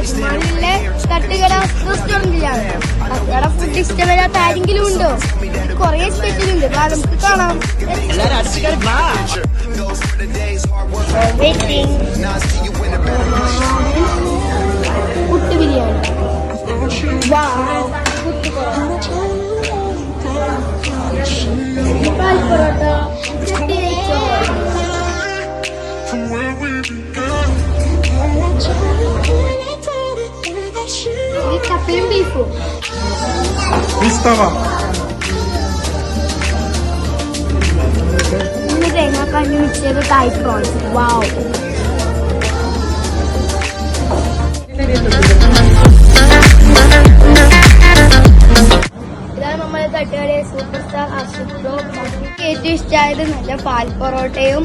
അജ്മാനിലെ തട്ടുകട റെസ്റ്റോറന്റിലാണ്. തട്ടുകട ഫുഡ് ഇഷ്ടമില്ലാത്ത ആരെങ്കിലും ഉണ്ടോ? കൊറേ സ്പെഷ്യൽ ഉണ്ട്, നമുക്ക് കാണാം. പുട്ട് ബിരിയാണി, പാൽ പൊറോട്ട, കപ്പയും ബീഫും, തേങ്ങാക്കഞ്ഞി മിക്സ് തായ് പ്രോൺസ്. വാവ്, ഇതാണ് നമ്മുടെ തട്ടുകട സൂപ്പർ സ്റ്റാർ ആഷിഖ് ബ്രോ. ഏറ്റവും ഇഷ്ടമായത് നല്ല പാൽ പൊറോട്ടയും